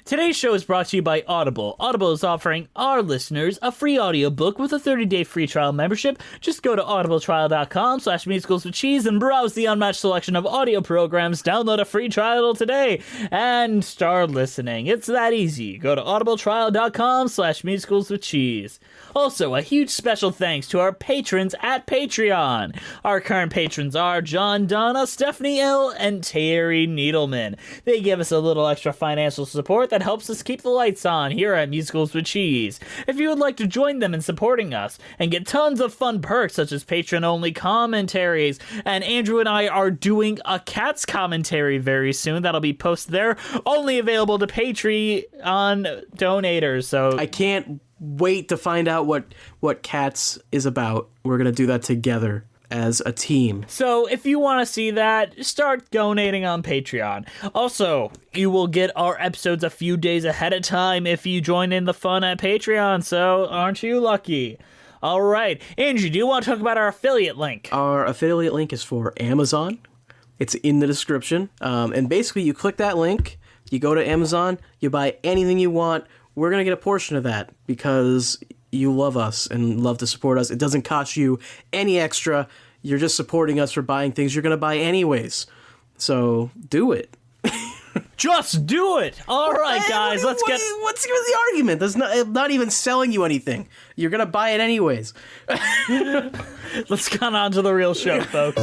Today's show is brought to you by Audible. Audible is offering our listeners a free audiobook with a 30-day free trial membership. Just go to audibletrial.com/musicalswithcheese and browse the unmatched selection of audio programs. Download a free trial today and start listening. It's that easy. Go to audibletrial.com/musicalswithcheese. Also, a huge special thanks to our patrons at Patreon. Our current patrons are John Donna, Stephanie L., and Terry Needleman. They give us a little extra financial support that helps us keep the lights on here at Musicals with Cheese. If you would like to join them in supporting us and get tons of fun perks such as patron-only commentaries, and Andrew and I are doing a Cats commentary very soon that'll be posted there, only available to Patreon donators. So I can't wait to find out what Cats is about. We're gonna do that together as a team. So if you want to see that, start donating on Patreon. Also, you will get our episodes a few days ahead of time if you join in the fun at Patreon, so aren't you lucky? All right. Andrew, do you want to talk about our affiliate link? Our affiliate link is for Amazon. It's in the description. And basically, you click that link, you go to Amazon, you buy anything you want. We're going to get a portion of that because you love us and love to support us. It doesn't cost you any extra. You're just supporting us for buying things you're going to buy anyways. So do it. Just do it. All right, guys, let's get... What's the argument? I'm not even selling you anything. You're going to buy it anyways. Let's get on to the real show, folks.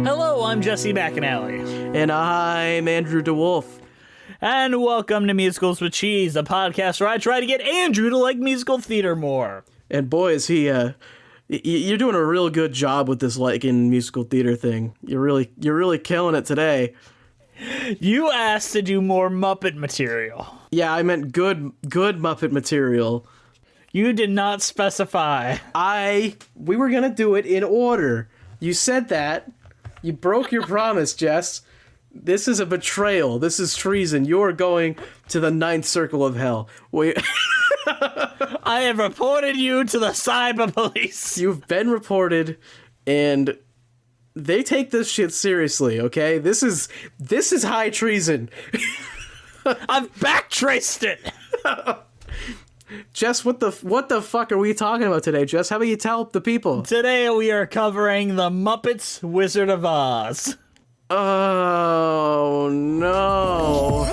Hello, I'm Jesse McAnally. And I'm Andrew DeWolf. And welcome to Musicals with Cheese, a podcast where I try to get Andrew to like musical theater more. And boy, is he, you're doing a real good job with this liking musical theater thing. You're really killing it today. You asked to do more Muppet material. Yeah, I meant good Muppet material. You did not specify. We were gonna do it in order. You said that. You broke your promise, Jess. This is a betrayal. This is treason. You're going to the 9th circle of hell. I have reported you to the cyber police. You've been reported, and they take this shit seriously, okay? This is high treason. I've backtraced it. Jess, what the fuck are we talking about today, Jess? How about you tell the people? Today we are covering the Muppet Wizard of Oz. Oh, no.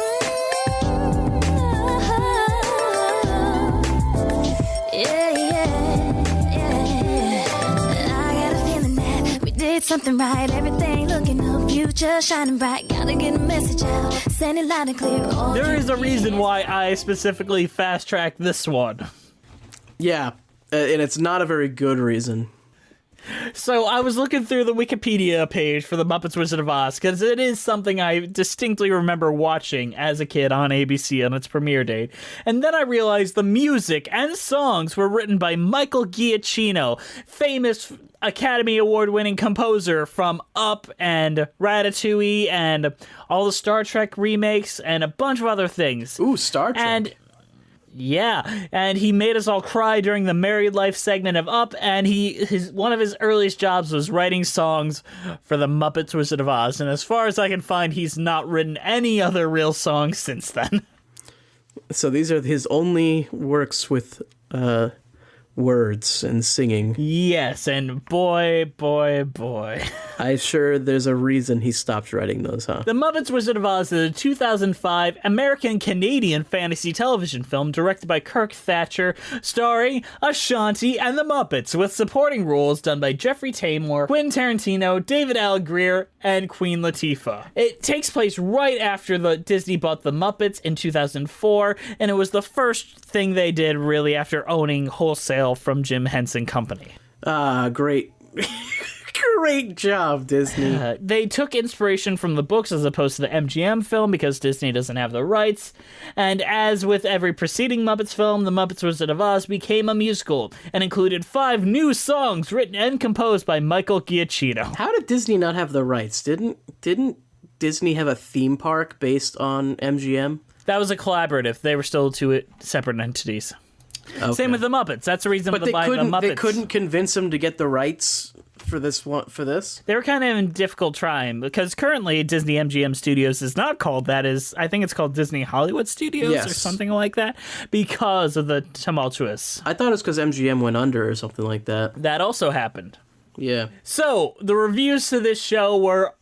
Something right, everything looking up, future shining bright, gotta get a message out, send it loud and clear. There is a reason why I specifically fast-tracked this one. Yeah, and it's not a very good reason. So I was looking through the Wikipedia page for the Muppets Wizard of Oz, because it is something I distinctly remember watching as a kid on ABC on its premiere date. And then I realized the music and songs were written by Michael Giacchino, famous Academy Award-winning composer from Up and Ratatouille and all the Star Trek remakes and a bunch of other things. Ooh, Star Trek. And yeah, and he made us all cry during the Married Life segment of Up, and one of his earliest jobs was writing songs for the Muppets Wizard of Oz, and as far as I can find, he's not written any other real songs since then. So these are his only works with words and singing. Yes, and boy. I'm sure there's a reason he stopped writing those, huh? The Muppets Wizard of Oz is a 2005 American-Canadian fantasy television film directed by Kirk Thatcher, starring Ashanti and the Muppets, with supporting roles done by Jeffrey Tambor, Quentin Tarantino, David Alan Grier, and Queen Latifah. It takes place right after Disney bought the Muppets in 2004, and it was the first thing they did, really, after owning wholesale from Jim Henson Company. Great. Great job, Disney. They took inspiration from the books as opposed to the MGM film because Disney doesn't have the rights. And as with every preceding Muppets film, The Muppets Wizard of Oz became a musical and included 5 new songs written and composed by Michael Giacchino. How did Disney not have the rights? Didn't Disney have a theme park based on MGM? That was a collaborative. They were still 2 separate entities. Okay. Same with the Muppets. That's the reason to buy the Muppets. They couldn't convince them to get the rights for this one. For this, They were kind of in difficult time because currently Disney MGM Studios is not called that. I think it's called Disney Hollywood Studios or Yes. something like that because of the tumultuous. I thought it was because MGM went under or something like that. That also happened. Yeah, So the reviews to this show were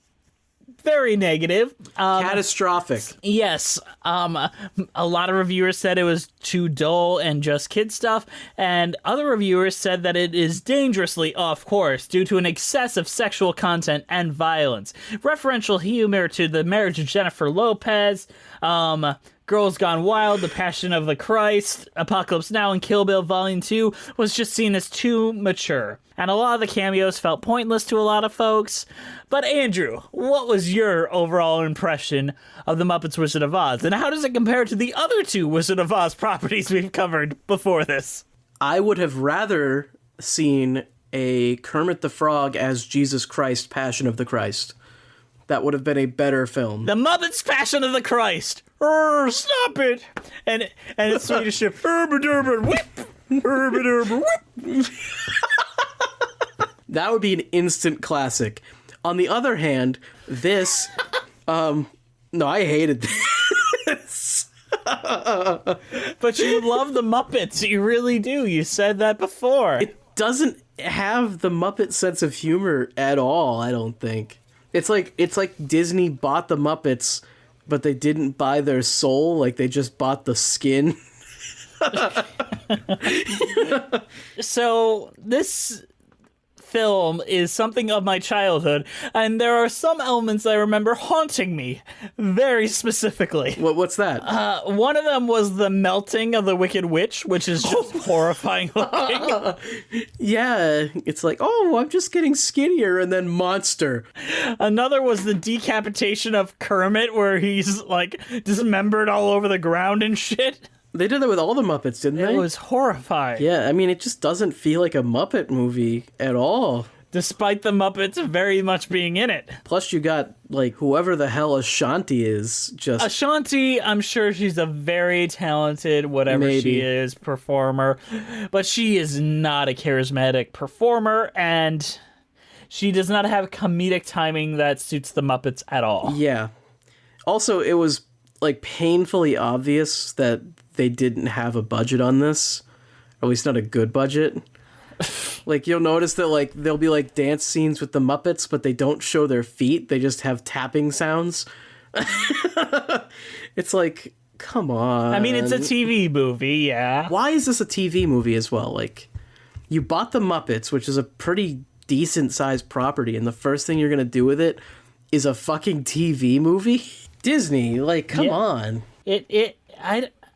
very negative. catastrophic. Yes, a lot of reviewers said it was too dull and just kid stuff, and other reviewers said that it is dangerously off course due to an excess of sexual content and violence, referential humor to the marriage of Jennifer Lopez, Girls Gone Wild, The Passion of the Christ, Apocalypse Now, and Kill Bill Volume 2 was just seen as too mature. And a lot of the cameos felt pointless to a lot of folks. But Andrew, what was your overall impression of The Muppets Wizard of Oz? And how does it compare to the other two Wizard of Oz properties we've covered before this? I would have rather seen a Kermit the Frog as Jesus Christ, Passion of the Christ. That would have been a better film. The Muppets Passion of the Christ. Stop it! And it's Swedish ship. Whip. Whip. That would be an instant classic. On the other hand, this, no, I hated this. But you love the Muppets. You really do. You said that before. It doesn't have the Muppet sense of humor at all, I don't think. It's like Disney bought the Muppets, but they didn't buy their soul, like they just bought the skin. So this film is something of my childhood, and there are some elements I remember haunting me very specifically. What's that? One of them was the melting of the Wicked Witch, which is just horrifying looking. Yeah, it's like, oh, I'm just getting skinnier, and then monster. Another was the decapitation of Kermit, where he's like dismembered all over the ground and shit. They did that with all the Muppets, didn't they? It was horrifying. Yeah, I mean, it just doesn't feel like a Muppet movie at all. Despite the Muppets very much being in it. Plus, you got, like, whoever the hell Ashanti is, just... Ashanti, I'm sure she's a very talented, whatever Maybe. she is, performer. But she is not a charismatic performer, and she does not have comedic timing that suits the Muppets at all. Yeah. Also, it was, like, painfully obvious that they didn't have a budget on this. Or at least not a good budget. Like, you'll notice that, like, there'll be, like, dance scenes with the Muppets, but they don't show their feet. They just have tapping sounds. It's like, come on. I mean, it's a TV movie, yeah. Why is this a TV movie as well? Like, you bought the Muppets, which is a pretty decent-sized property, and the first thing you're gonna do with it is a fucking TV movie? Disney, like, come on.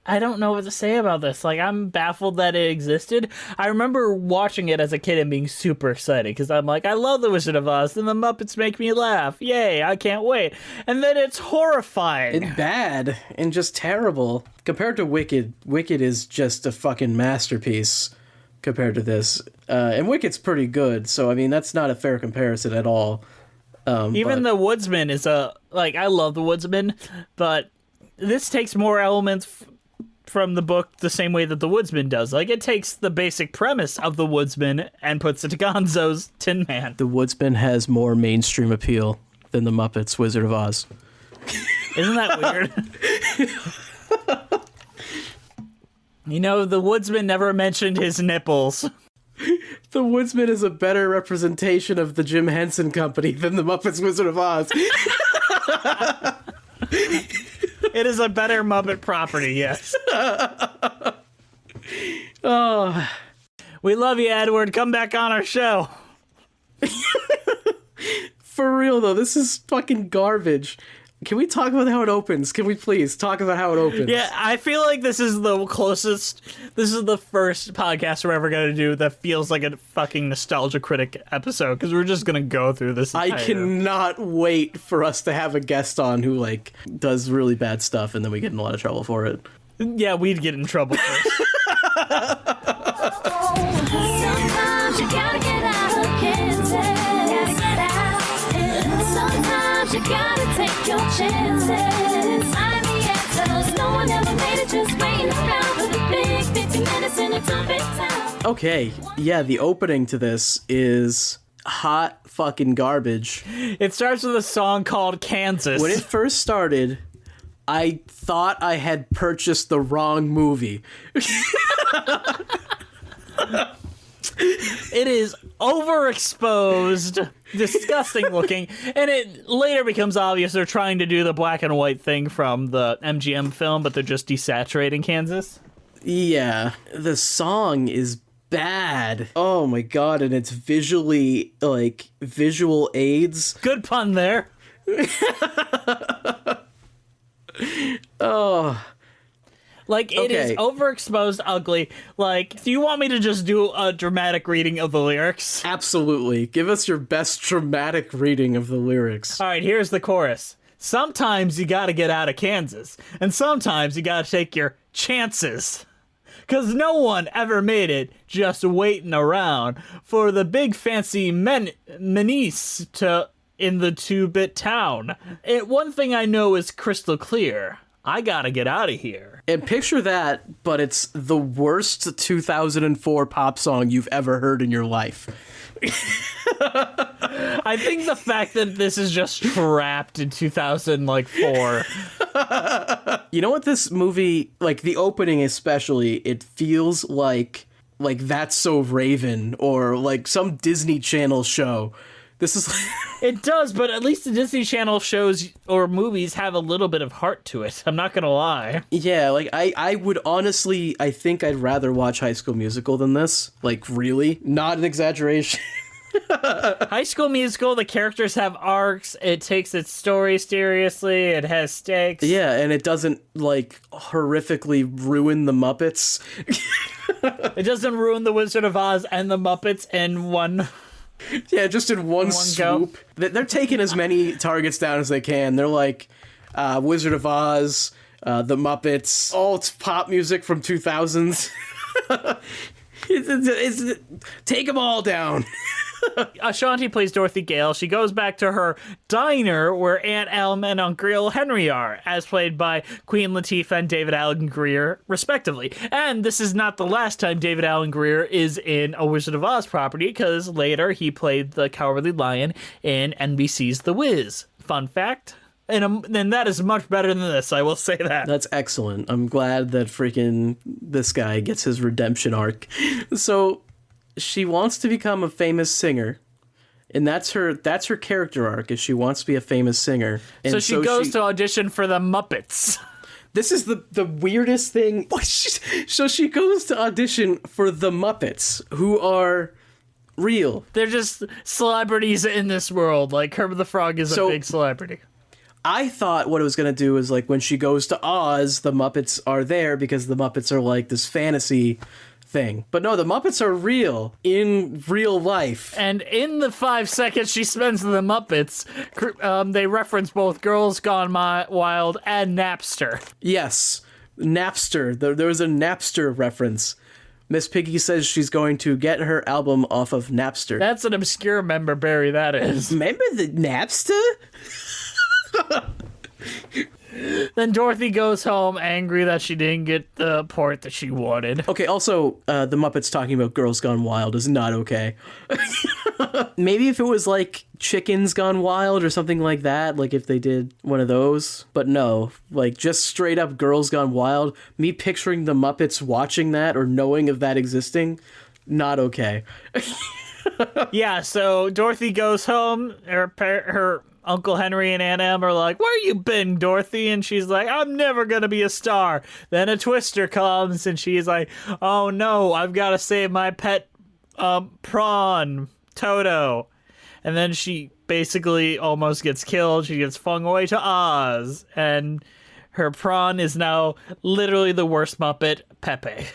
I don't know what to say about this. Like, I'm baffled that it existed. I remember watching it as a kid and being super excited because I'm like, I love The Wizard of Oz and the Muppets make me laugh. Yay, I can't wait. And then it's horrifying. It's bad and just terrible. Compared to Wicked, Wicked is just a fucking masterpiece compared to this. And Wicked's pretty good, so I mean, that's not a fair comparison at all. Even The Woodsman is I love The Woodsman, but this takes more elements from the book the same way that The Woodsman does. Like, it takes the basic premise of The Woodsman and puts it to Gonzo's Tin Man. The Woodsman has more mainstream appeal than the Muppets Wizard of Oz. Isn't that weird? You know, The Woodsman never mentioned his nipples. The Woodsman is a better representation of the Jim Henson Company than the Muppets Wizard of Oz. It is a better Muppet property, yes. Oh, We love you, Edward. Come back on our show. for real though, this is fucking garbage. Can we talk about how it opens? Can we please talk about how it opens? Yeah, I feel like this is the closest. This is the first podcast we're ever going to do that feels like a fucking Nostalgia Critic episode, because we're just going to go through this I cannot wait for us to have a guest on who, like, does really bad stuff and then we get in a lot of trouble for it. Yeah, we'd get in trouble first. Sometimes you gotta get out of Kansas. Gotta get out. And sometimes you gotta take your chances. I'm the answers. No one ever made it, just waiting around for the big 50 minutes in a two-big town. Okay, yeah, the opening to this is... hot fucking garbage. It starts with a song called Kansas. When it first started, I thought I had purchased the wrong movie. It is overexposed, disgusting looking, and it later becomes obvious they're trying to do the black and white thing from the MGM film, but they're just desaturating Kansas. Yeah, the song is bad. Oh my god, and it's visually, like, visual aids. Good pun there. Oh. Like, it is Okay. overexposed, ugly. Like, do you want me to just do a dramatic reading of the lyrics? Absolutely. Give us your best dramatic reading of the lyrics. All right, here's the chorus. Sometimes you gotta get out of Kansas, and sometimes you gotta take your chances. 'Cause no one ever made it just waiting around for the big fancy menace in the 2-bit town. One thing I know is crystal clear. I gotta get out of here. And picture that, but it's the worst 2004 pop song you've ever heard in your life. I think the fact that this is just trapped in 2004. You know what this movie, like the opening especially, it feels like That's So Raven or like some Disney Channel show. This is It does, but at least the Disney Channel shows or movies have a little bit of heart to it. I'm not gonna lie. yeah, like I would honestly, I think I'd rather watch High School Musical than this. Like really, not an exaggeration. High School Musical, the characters have arcs, it takes its story seriously, it has stakes. Yeah, and it doesn't like horrifically ruin the Muppets. It doesn't ruin the Wizard of Oz and the Muppets in one. Yeah, just in one go. swoop. They're taking as many targets down as they can. They're like Wizard of Oz, the Muppets, all it's pop music from 2000s. Take them all down. Ashanti plays Dorothy Gale. She goes back to her diner where Aunt Elm and Uncle Henry are, as played by Queen Latifah and David Alan Grier, respectively. And this is not the last time David Alan Grier is in a Wizard of Oz property, because later he played the Cowardly Lion in NBC's The Wiz. Fun fact. And that is much better than this, I will say that. That's excellent. I'm glad that freaking this guy gets his redemption arc. So she wants to become a famous singer, and that's her character arc, is she wants to be a famous singer. And so she goes to audition for the Muppets. This is the weirdest thing. So she goes to audition for the Muppets, who are real. They're just celebrities in this world. Like Kermit the Frog is a big celebrity. I thought what it was going to do is, like, when she goes to Oz, the Muppets are there because the Muppets are like this fantasy thing. But no, the Muppets are real in real life. And in the 5 seconds she spends in the Muppets, they reference both Girls Gone Wild and Napster. Yes, Napster. There was a Napster reference. Miss Piggy says she's going to get her album off of Napster. That's an obscure member berry, that is. Remember the Napster? Then Dorothy goes home angry that she didn't get the port that she wanted. Okay, also, the Muppets talking about Girls Gone Wild is not okay. Maybe if it was like Chickens Gone Wild or something like that, like if they did one of those. But no, like just straight up Girls Gone Wild, me picturing the Muppets watching that or knowing of that existing, not okay. Yeah, so Dorothy goes home, her Uncle Henry and Aunt Em are like, "Where you been, Dorothy?" And she's like, "I'm never gonna be a star." Then a twister comes, and she's like, "Oh no, I've got to save my pet prawn, Toto." And then she basically almost gets killed. She gets flung away to Oz, and her prawn is now literally the worst Muppet, Pepe.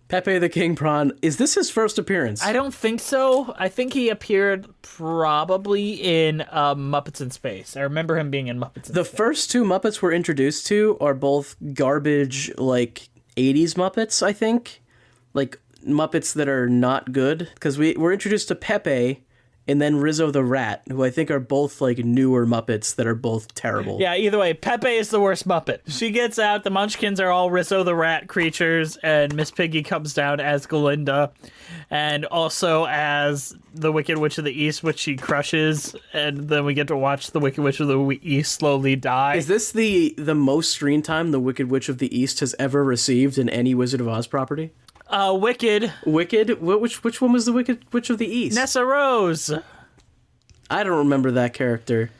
Pepe the King Prawn. Is this his first appearance? I don't think so. I think he appeared probably in Muppets in Space. I remember him being in Muppets in The Space. first two Muppets we're introduced to are both garbage, like, 80s Muppets, I think. Like, Muppets that are not good. Because we're introduced to Pepe and then Rizzo the Rat, who I think are both like newer Muppets that are both terrible. Yeah, either way, Pepe is the worst Muppet. She gets out, the Munchkins are all Rizzo the Rat creatures, and Miss Piggy comes down as Glinda, and also as the Wicked Witch of the East, which she crushes, and then we get to watch the Wicked Witch of the East slowly die. Is this the most screen time the Wicked Witch of the East has ever received in any Wizard of Oz property? Wicked. Wicked? Which one was the Wicked Witch of the East? Nessa Rose. I don't remember that character.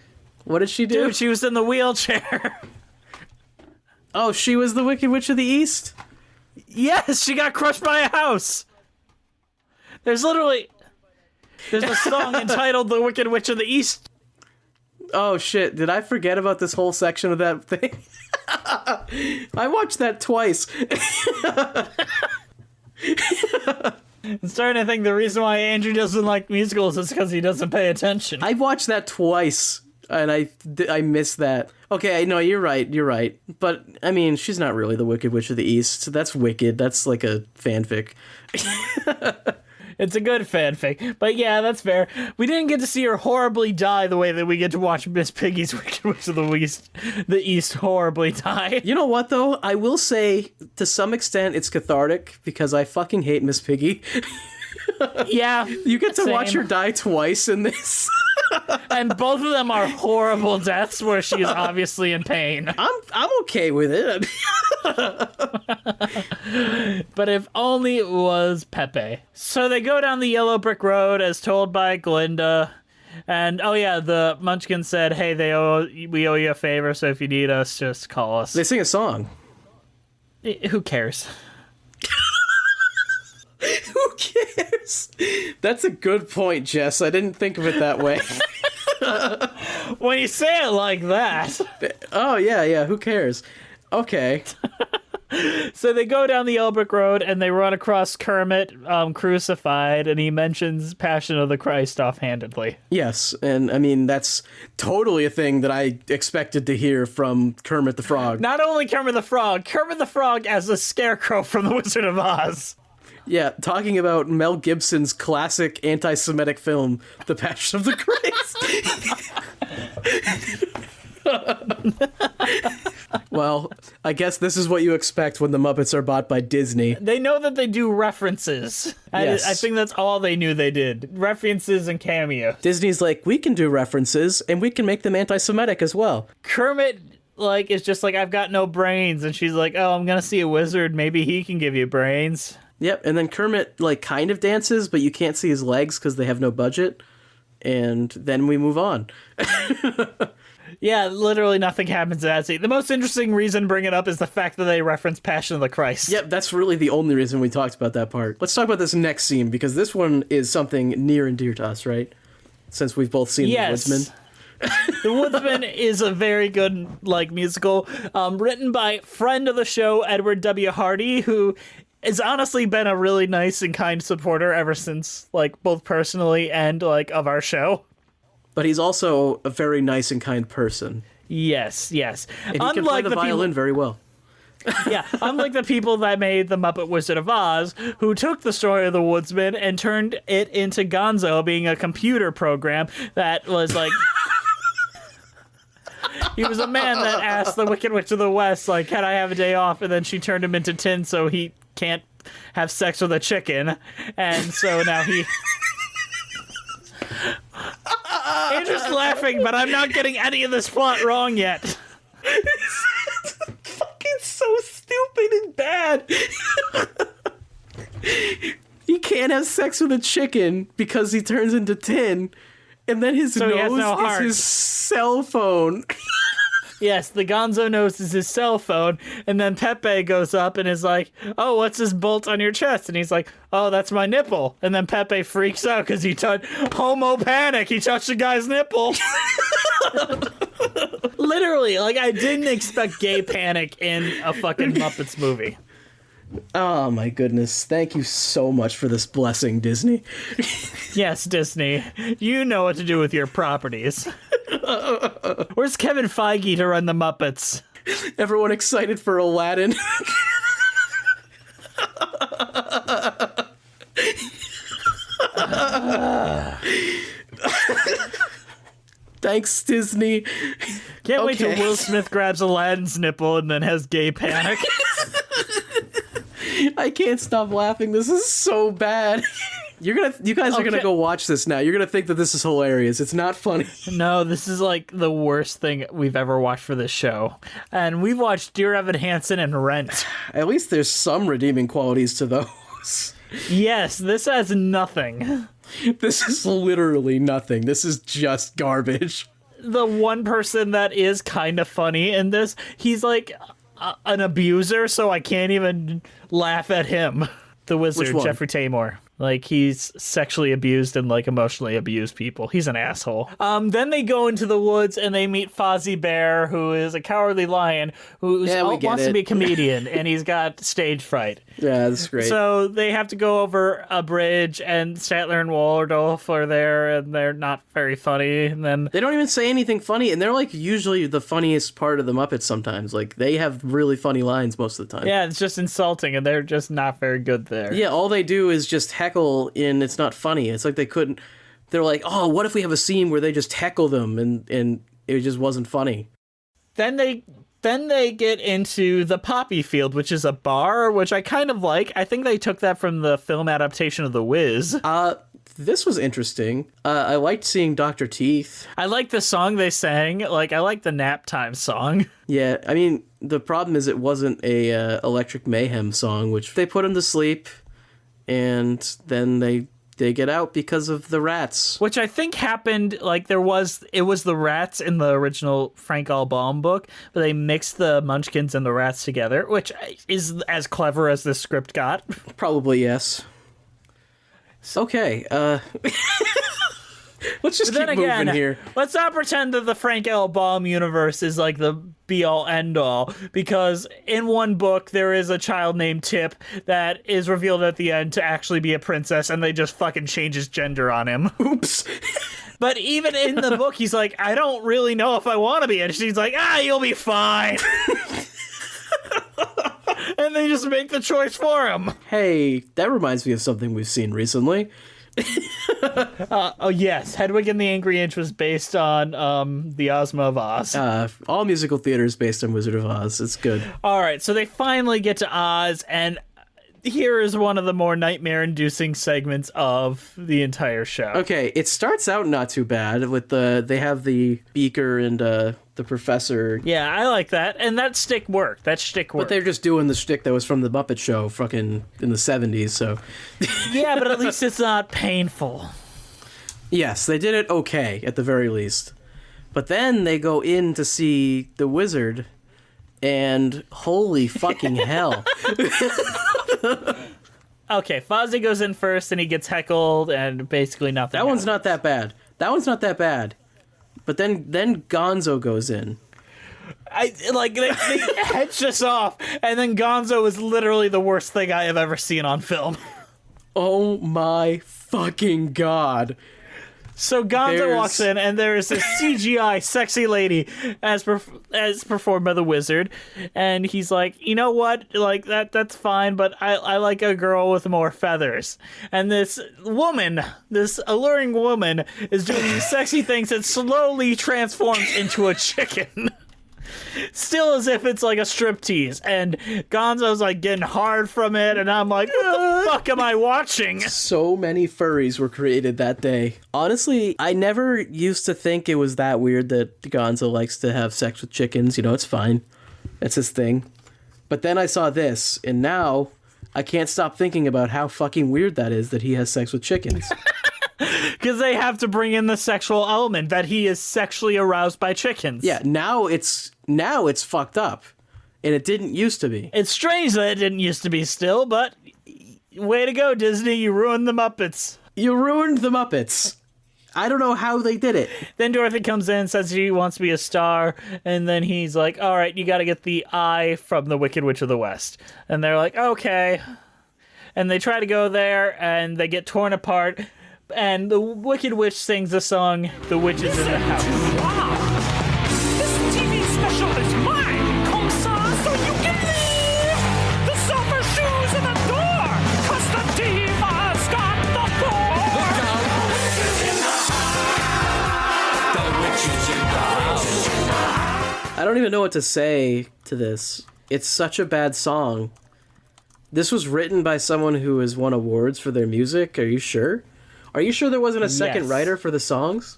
What did she do? Dude, she was in the wheelchair. Oh, she was the Wicked Witch of the East? Yes, she got crushed by a house. There's a song entitled The Wicked Witch of the East. Oh, shit. Did I forget about this whole section of that thing? I watched that twice. I'm starting to think the reason why Andrew doesn't like musicals is because he doesn't pay attention. I watched that twice, and I missed that. Okay, no, you're right. But, I mean, she's not really the Wicked Witch of the East. That's Wicked. That's like a fanfic. It's a good fanfic. But yeah, that's fair. We didn't get to see her horribly die the way that we get to watch Miss Piggy's Wicked Witch of the East horribly die. You know what, though? I will say, to some extent, it's cathartic, because I fucking hate Miss Piggy. Yeah. You get to same. watch her die twice in this. And both of them are horrible deaths where she is obviously in pain. I'm okay with it. But if only it was Pepe. So they go down the yellow brick road as told by Glinda. And oh yeah, the Munchkins said, hey, we owe you a favor, so if you need us, just call us. They sing a song. Who cares? Who cares? That's a good point, Jess. I didn't think of it that way. When you say it like that. Oh, yeah, who cares? Okay. So they go down the yellow brick road and they run across Kermit crucified, and he mentions Passion of the Christ offhandedly. Yes, and I mean, that's totally a thing that I expected to hear from Kermit the Frog. Not only Kermit the Frog as the Scarecrow from The Wizard of Oz. Yeah, talking about Mel Gibson's classic anti-Semitic film, The Passion of the Christ. Well, I guess this is what you expect when the Muppets are bought by Disney. They know that they do references. Yes. I think that's all they knew they did. References and cameo. Disney's like, we can do references, and we can make them anti-Semitic as well. Kermit, is just like, I've got no brains. And she's like, oh, I'm going to see a wizard. Maybe he can give you brains. Yep, and then Kermit, kind of dances, but you can't see his legs because they have no budget. And then we move on. Yeah, literally nothing happens in that scene. The most interesting reason to bring it up is the fact that they reference Passion of the Christ. Yep, that's really the only reason we talked about that part. Let's talk about this next scene, because this one is something near and dear to us, right? Since we've both seen The Woodsman. The Woodsman is a very good, musical, written by friend of the show, Edward W. Hardy, who has honestly been a really nice and kind supporter ever since, both personally and, of our show. But he's also a very nice and kind person. Yes. And he can play the violin very well. Yeah, unlike the people that made the Muppet Wizard of Oz, who took the story of the Woodsman and turned it into Gonzo being a computer program that was he was a man that asked the Wicked Witch of the West, can I have a day off? And then she turned him into tin so he can't have sex with a chicken. And so now he... Andrew's laughing, but I'm not getting any of this plot wrong yet. It's fucking so stupid and bad. He can't have sex with a chicken because he turns into tin, and then his nose is his cell phone. Yes, the Gonzo nose is his cell phone, and then Pepe goes up and is like, oh, what's this bolt on your chest? And he's like, oh, that's my nipple. And then Pepe freaks out because he touched homo panic. He touched a guy's nipple. Literally, I didn't expect gay panic in a fucking Muppets movie. Oh my goodness. Thank you so much for this blessing, Disney. Yes, Disney. You know what to do with your properties. Where's Kevin Feige to run the Muppets? Everyone excited for Aladdin. Thanks, Disney. Can't wait till Okay. Will Smith grabs Aladdin's nipple and then has gay panic. I can't stop laughing. This is so bad. You guys are gonna Okay. go watch this now. You're gonna think that this is hilarious. It's not funny. No, this is like the worst thing we've ever watched for this show. And we've watched Dear Evan Hansen and Rent. At least there's some redeeming qualities to those. Yes, this has nothing. This is literally nothing. This is just garbage. The one person that is kind of funny in this, he's like an abuser, so I can't even laugh at him. The wizard, Which one? Jeffrey Tambor. Like, he's sexually abused and, like, emotionally abused people. He's an asshole. Then they go into the woods and they meet Fozzie Bear, who is a cowardly lion who wants to be a comedian, and he's got stage fright. Yeah, that's great. So they have to go over a bridge, and Statler and Waldorf are there, and they're not very funny. And then They don't even say anything funny, and they're like usually the funniest part of the Muppets sometimes. Like, they have really funny lines most of the time. yeah, it's just insulting, and they're just not very good there. Yeah, all they do is just heckle in It's Not Funny. It's like they're like, oh, what if we have a scene where they just heckle them and it just wasn't funny. Then they get into the Poppy Field, which is a bar, which I kind of like. I think they took that from the film adaptation of The Wiz. This was interesting. I liked seeing Dr. Teeth. I like the song they sang. Like, I like the nap time song. Yeah, I mean, the problem is it wasn't a Electric Mayhem song, which they put him to sleep, and then they get out because of the rats. Which I think happened, like, it was the rats in the original Frank L. Baum book, but they mixed the Munchkins and the rats together, which is as clever as this script got. Probably, yes. Okay, let's just keep moving here. Let's not pretend that the Frank L. Baum universe is like the be-all, end-all, because in one book there is a child named Tip that is revealed at the end to actually be a princess, and they just fucking change his gender on him. Oops. But even in the book, he's like, I don't really know if I want to be, and she's like, you'll be fine. And they just make the choice for him. Hey, that reminds me of something we've seen recently. Oh, yes. Hedwig and the Angry Inch was based on the Ozma of Oz. All musical theater is based on Wizard of Oz. It's good. All right, so they finally get to Oz, and here is one of the more nightmare-inducing segments of the entire show. Okay, it starts out not too bad with they have the beaker and the professor. Yeah, I like that, and that shtick worked. But they're just doing the shtick that was from the Muppet Show fucking in the 70s, so... Yeah, but at least it's not painful. Yes, they did it okay, at the very least. But then they go in to see the wizard, and holy fucking hell. Okay, Fozzie goes in first, and he gets heckled, and basically nothing That one's happens. not that bad. But then Gonzo goes in. They hedged us off, and then Gonzo is literally the worst thing I have ever seen on film. Oh my fucking god. So Gonzo walks in, and there is this CGI sexy lady as performed by the wizard, and he's like, you know what, like that's fine, but I like a girl with more feathers. And this alluring woman, is doing these sexy things that slowly transforms into a chicken. Still as if it's like a striptease, and Gonzo's like getting hard from it, and I'm like, what the fuck am I watching? So many furries were created that day. Honestly, I never used to think it was that weird that Gonzo likes to have sex with chickens. You know, it's fine. It's his thing. But then I saw this, and now I can't stop thinking about how fucking weird that is that he has sex with chickens. Because they have to bring in the sexual element, that he is sexually aroused by chickens. Yeah, now it's fucked up. And it didn't used to be. It's strange that it didn't used to be still, but way to go, Disney. You ruined the Muppets. You ruined the Muppets. I don't know how they did it. Then Dorothy comes in, says she wants to be a star, and then he's like, all right, you got to get the eye from the Wicked Witch of the West. And they're like, okay. And they try to go there, and they get torn apart, and the Wicked Witch sings the song, The Witch is in the House. This TV special is mine, comme ça, so you can leave the silver shoes in the door, 'cause the diva's got the floor. Look out! even know what to say to this. It's such a bad song. This was written by someone who has won awards for their music. Are you sure? Are you sure there wasn't a second writer for the songs?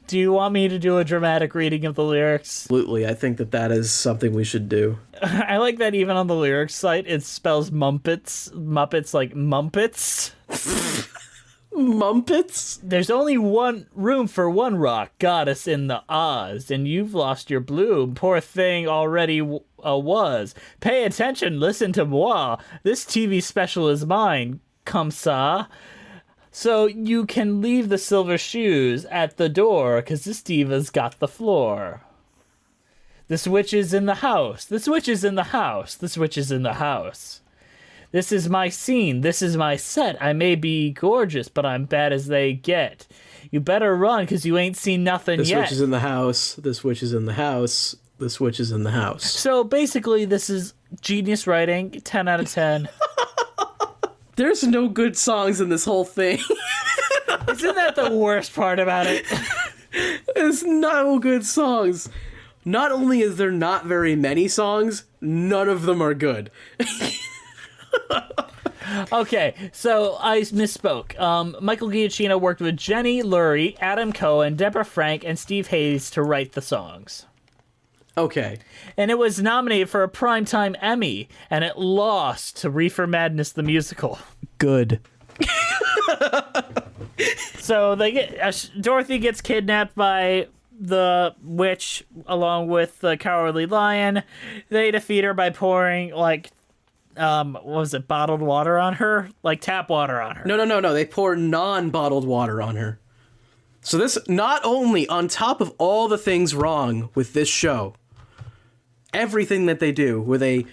Do you want me to do a dramatic reading of the lyrics? Absolutely. I think that is something we should do. I like that even on the lyrics site, it spells Muppets like Mumpets. Mumpets? There's only one room for one rock goddess in the Oz, and you've lost your bloom. Poor thing already was. Pay attention, listen to moi. This TV special is mine, comme ça. So you can leave the silver shoes at the door, 'cause this diva's got the floor. This witch is in the house. This witch is in the house. This witch is in the house. This is my scene. This is my set. I may be gorgeous, but I'm bad as they get. You better run, 'cause you ain't seen nothing yet. This witch is in the house. This witch is in the house. This witch is in the house. So basically, this is genius writing, 10 out of 10. There's no good songs in this whole thing. Isn't that the worst part about it? There's no good songs. Not only is there not very many songs, none of them are good. Okay, so I misspoke. Michael Giacchino worked with Jenny Lurie, Adam Cohen, Deborah Frank, and Steve Hayes to write the songs. Okay. And it was nominated for a Primetime Emmy, and it lost to Reefer Madness the Musical. Good. So they get Dorothy gets kidnapped by the witch along with the Cowardly Lion. They defeat her by pouring what was it, bottled water on her? Like tap water on her. No. They pour non-bottled water on her. So this, not only on top of all the things wrong with this show, everything that they do, where they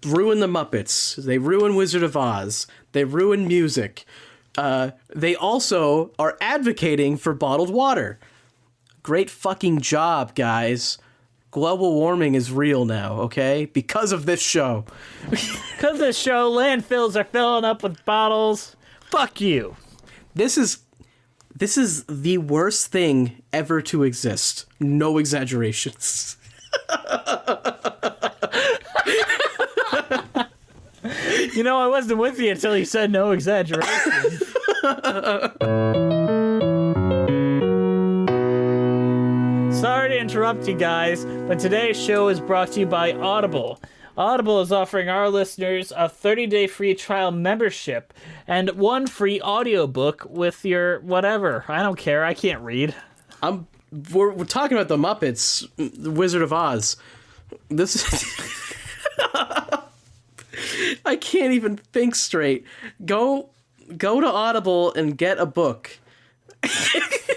ruin the Muppets, they ruin Wizard of Oz, they ruin music, they also are advocating for bottled water. Great fucking job, guys. Global warming is real now, okay? Because of this show. Because of this show, landfills are filling up with bottles. Fuck you. This is the worst thing ever to exist. No exaggerations. You know, I wasn't with you until you said no exaggeration. Sorry to interrupt you guys, but today's show is brought to you by Audible. Audible is offering our listeners a 30-day free trial membership and one free audiobook with your whatever. I don't care. I can't read. We're talking about the Muppets, the Wizard of Oz. This is... I can't even think straight. Go to Audible and get a book.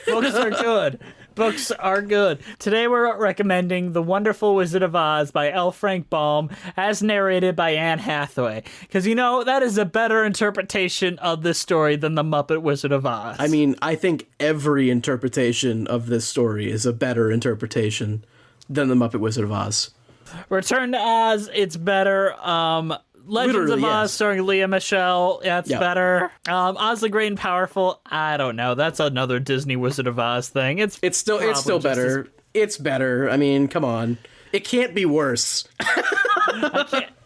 Books are good. Books are good. Today we're recommending The Wonderful Wizard of Oz by L. Frank Baum, as narrated by Anne Hathaway. Because, you know, that is a better interpretation of this story than The Muppet Wizard of Oz. I mean, I think every interpretation of this story is a better interpretation than The Muppet Wizard of Oz. Return to Oz, it's better. Legends Literally, of Oz, yes. starring Leah Michele, that's Yep. better. Oz the Great and Powerful, I don't know. That's another Disney Wizard of Oz thing. It's still just better. It's better. I mean, come on. It can't be worse.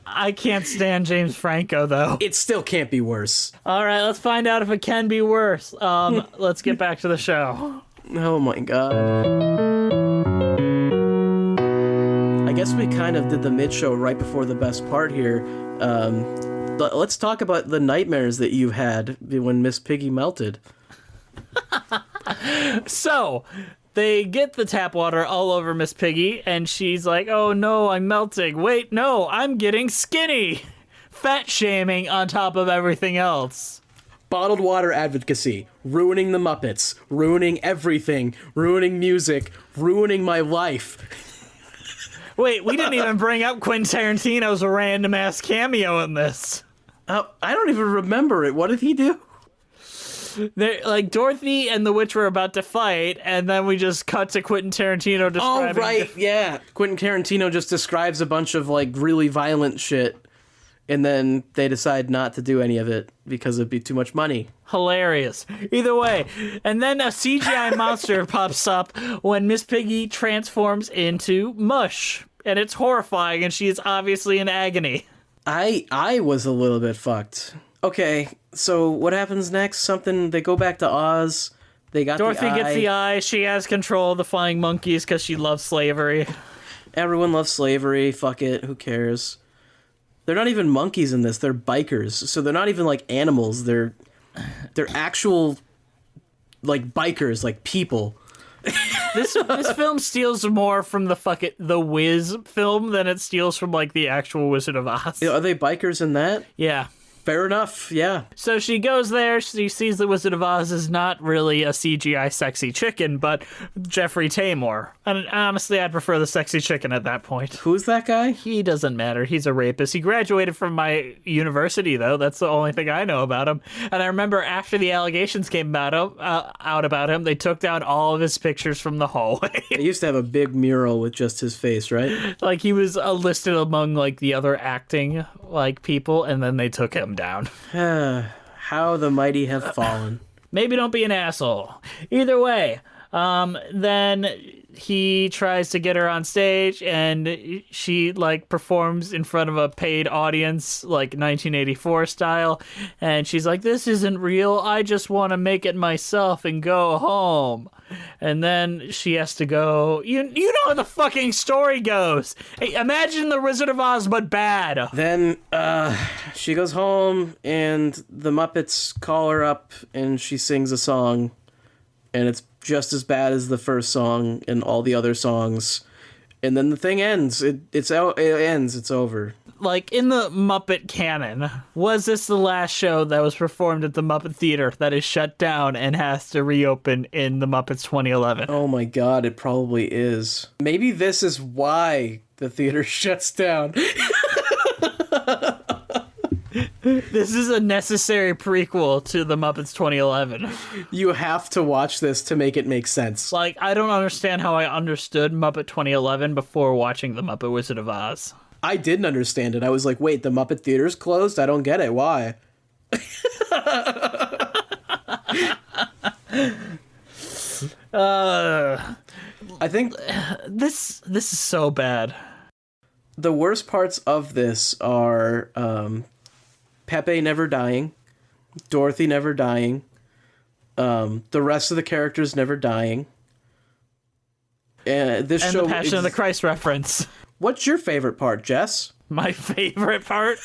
I can't stand James Franco, though. It still can't be worse. All right, let's find out if it can be worse. Let's get back to the show. Oh my god. I guess we kind of did the mid-show right before the best part here. Let's talk about the nightmares that you had when Miss Piggy melted. So, they get the tap water all over Miss Piggy, and she's like, oh no, I'm melting. Wait, no, I'm getting skinny. Fat shaming on top of everything else. Bottled water advocacy, ruining the Muppets, ruining everything, ruining music, ruining my life. Wait, we didn't even bring up Quentin Tarantino's random-ass cameo in this. I don't even remember it. What did he do? Like, Dorothy and the witch were about to fight, and then we just cut to Quentin Tarantino describing... Oh, right, yeah. Quentin Tarantino just describes a bunch of, like, really violent shit And then they decide not to do any of it because it'd be too much money. Hilarious. Either way. And then a CGI monster pops up when Miss Piggy transforms into mush. And it's horrifying, and she is obviously in agony. I was a little bit fucked. Okay, so what happens next? They go back to Oz. They got Dorothy the eye. gets the eye. She has control of the flying monkeys because she loves slavery. Everyone loves slavery. Fuck it. Who cares? They're not even monkeys in this. They're bikers. So they're not even like animals. They're actual like bikers, like people. This film steals more from the Wiz film than it steals from like the actual Wizard of Oz. Are they bikers in that? Yeah. Fair enough, yeah. So she goes there, she sees the Wizard of Oz is not really a CGI sexy chicken, but Jeffrey Tambor. And honestly, I'd prefer the sexy chicken at that point. Who's that guy? He doesn't matter. He's a rapist. He graduated from my university, though. That's the only thing I know about him. And I remember after the allegations came out about him, they took down all of his pictures from the hallway. They used to have a big mural with just his face, right? Like, he was listed among, like, the other acting, like, people, and then they took him down. How the mighty have fallen. Maybe don't be an asshole. Either way, then he tries to get her on stage, and she, like, performs in front of a paid audience, like 1984 style, and she's like, this isn't real, I just want to make it myself and go home. And then she has to go, you know how the fucking story goes. Hey, imagine the Wizard of Oz, but bad. Then she goes home, and the Muppets call her up, and she sings a song, and it's just as bad as the first song and all the other songs. And then the thing ends. It ends. It's over. Like, in the Muppet canon, was this the last show that was performed at the Muppet Theater that is shut down and has to reopen in the Muppets 2011? Oh my god, it probably is. Maybe this is why the theater shuts down. This is a necessary prequel to the Muppets 2011. You have to watch this to make it make sense. Like, I don't understand how I understood Muppet 2011 before watching the Muppet Wizard of Oz. I didn't understand it. I was like, wait, the Muppet Theater's closed? I don't get it. Why? I think this is so bad. the worst parts of this are Pepe never dying, Dorothy never dying, the rest of the characters never dying. This And show the Passion of the Christ reference. What's your favorite part, Jess? My favorite part?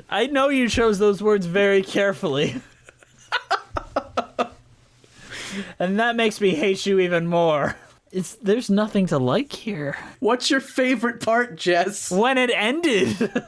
I know you chose those words very carefully. And that makes me hate you even more. There's nothing to like here. What's your favorite part, Jess? When it ended.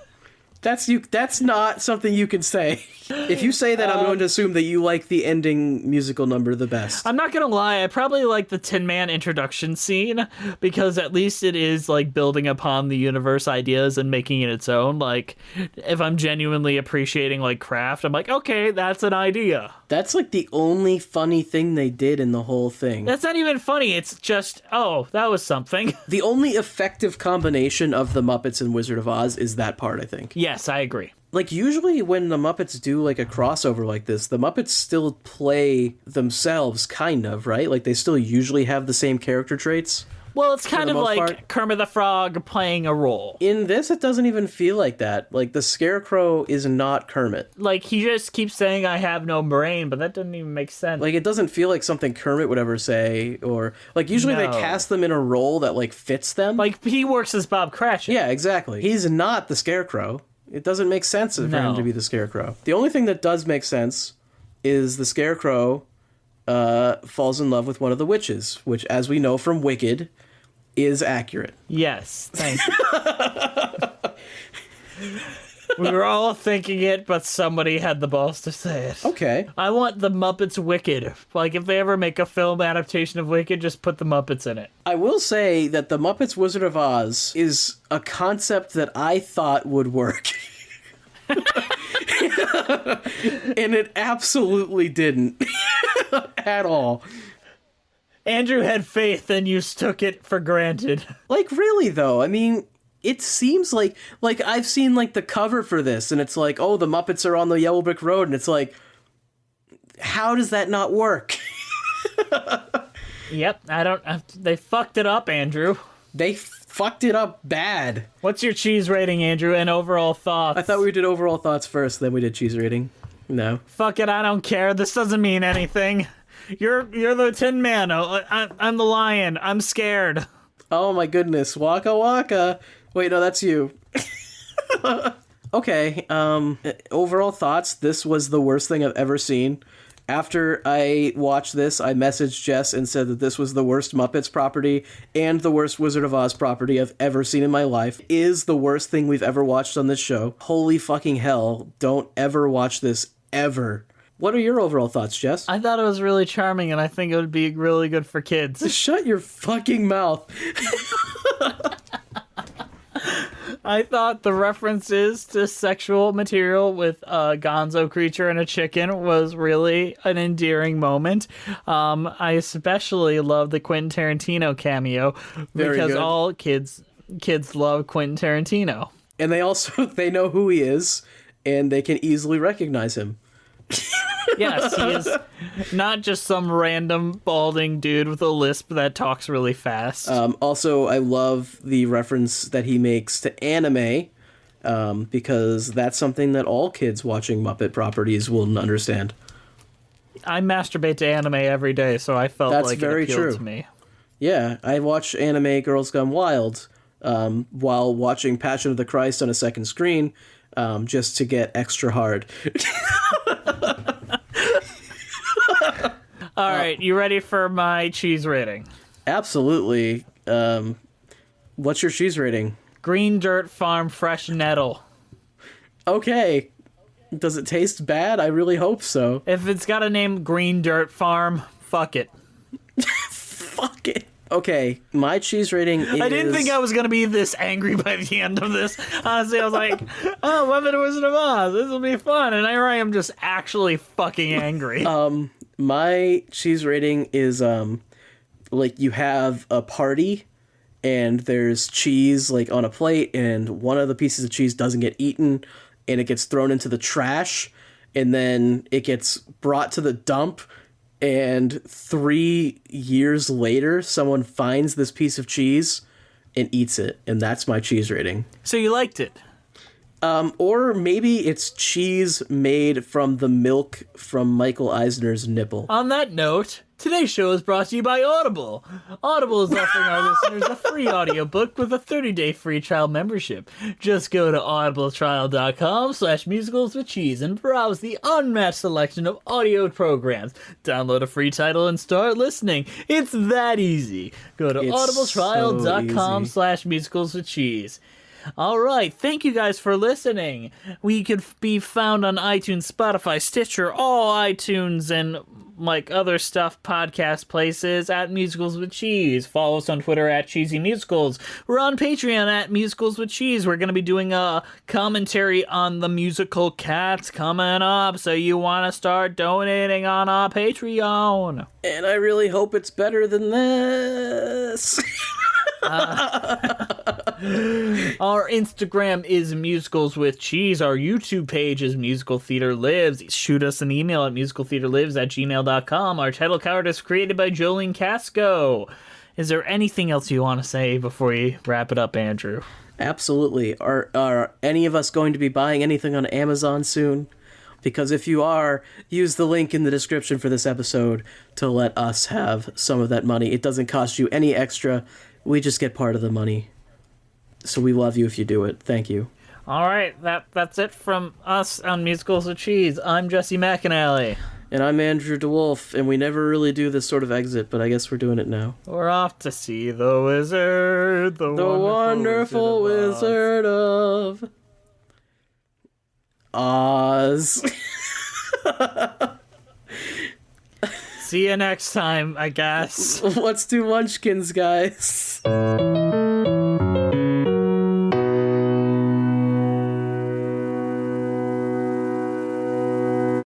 That's not something you can say. If you say that, I'm going to assume that you like the ending musical number the best. I'm not gonna lie, I probably like the Tin Man introduction scene, because at least it is like building upon the universe ideas and making it its own. Like, if I'm genuinely appreciating like craft, I'm like, okay, that's an idea. That's like the only funny thing they did in the whole thing. That's not even funny, it's just, oh, that was something. The only effective combination of the Muppets and Wizard of Oz is that part, I think. Yes, I agree. Like, usually when the Muppets do, like, a crossover like this, the Muppets still play themselves, kind of, right? Like, they still usually have the same character traits. Well, it's kind of like part. Kermit the Frog playing a role. In this, it doesn't even feel like that. Like, the Scarecrow is not Kermit. Like, he just keeps saying, I have no brain, but that doesn't even make sense. Like, it doesn't feel like something Kermit would ever say, or... Like, usually they No. cast them in a role that, like, fits them. Like, he works as Bob Cratchit. Yeah, exactly. He's not the Scarecrow. It doesn't make sense for him No. to be the Scarecrow. The only thing that does make sense is the Scarecrow falls in love with one of the witches, which, as we know from Wicked, is accurate. Yes, thank you. We were all thinking it, but somebody had the balls to say it. Okay. I want the Muppets Wicked. Like, if they ever make a film adaptation of Wicked, just put the Muppets in it. I will say that the Muppets Wizard of Oz is a concept that I thought would work. And it absolutely didn't. At all. Andrew had faith and you took it for granted. Like, really, though? I mean, it seems like I've seen, like, the cover for this, and it's like, oh, the Muppets are on the Yellow Brick Road, and it's like, how does that not work? Yep, they fucked it up, Andrew. They fucked it up bad. What's your cheese rating, Andrew, and overall thoughts? I thought we did overall thoughts first, then we did cheese rating. No. Fuck it, I don't care. This doesn't mean anything. You're the Tin Man. I'm the lion. I'm scared. Oh my goodness. Waka waka. Wait, no, that's you. Okay, overall thoughts. This was the worst thing I've ever seen. After I watched this, I messaged Jess and said that this was the worst Muppets property and the worst Wizard of Oz property I've ever seen in my life. It is the worst thing we've ever watched on this show. Holy fucking hell. Don't ever watch this, ever. What are your overall thoughts, Jess? I thought it was really charming, and I think it would be really good for kids. Shut your fucking mouth. I thought the references to sexual material with a gonzo creature and a chicken was really an endearing moment. I especially love the Quentin Tarantino cameo because all kids love Quentin Tarantino. And they know who he is, and they can easily recognize him. Yes, he is not just some random balding dude with a lisp that talks really fast. Also, I love the reference that he makes to anime, because that's something that all kids watching Muppet properties will understand. I masturbate to anime every day, so I felt That's like very it appealed true. to me. Yeah, I watch anime Girls Gone Wild while watching Passion of the Christ on a second screen, just to get extra hard. All right, you ready for my cheese rating? Absolutely. What's your cheese rating? Green Dirt Farm Fresh Nettle. Okay. Does it taste bad? I really hope so. If it's got a name Green Dirt Farm, fuck it. Fuck it. Okay, my cheese rating is... I didn't think I was going to be this angry by the end of this. Honestly, I was like, oh, Muppet Wizard of Oz, this will be fun. And here I am just actually fucking angry. My cheese rating is, like, you have a party, and there's cheese, like, on a plate, and one of the pieces of cheese doesn't get eaten, and it gets thrown into the trash, and then it gets brought to the dump, and 3 years later, someone finds this piece of cheese and eats it, and that's my cheese rating. So you liked it? Or maybe it's cheese made from the milk from Michael Eisner's nipple. On that note, today's show is brought to you by Audible. Audible is offering our listeners a free audiobook with a 30-day free trial membership. Just go to audibletrial.com/musicalswithcheese and browse the unmatched selection of audio programs. Download a free title and start listening. It's that easy. Go to audibletrial.com/musicalswithcheese. All right, thank you guys for listening. We could be found on iTunes, Spotify, Stitcher, all iTunes and like other stuff podcast places at Musicals with Cheese. Follow us on Twitter at Cheesy Musicals. We're on Patreon at Musicals with Cheese. We're going to be doing a commentary on the musical Cats coming up, so you want to start donating on our Patreon. And I really hope it's better than this. Our Instagram is Musicals with Cheese. Our YouTube page is Musical Theater Lives. Shoot us an email at musicaltheaterlives@gmail.com. Our title card is created by Jolene Casco. Is there anything else you want to say before we wrap it up, Andrew? Absolutely. Are any of us going to be buying anything on Amazon soon? Because if you are, use the link in the description for this episode to let us have some of that money. It doesn't cost you any extra. We just get part of the money. So we love you if you do it. Thank you. All right, that's it from us on Musicals with Cheese. I'm Jesse McAnally. And I'm Andrew DeWolf, and we never really do this sort of exit, but I guess we're doing it now. We're off to see the wizard, the wonderful Wizard of Oz. See you next time, I guess. Let's do Munchkins, guys.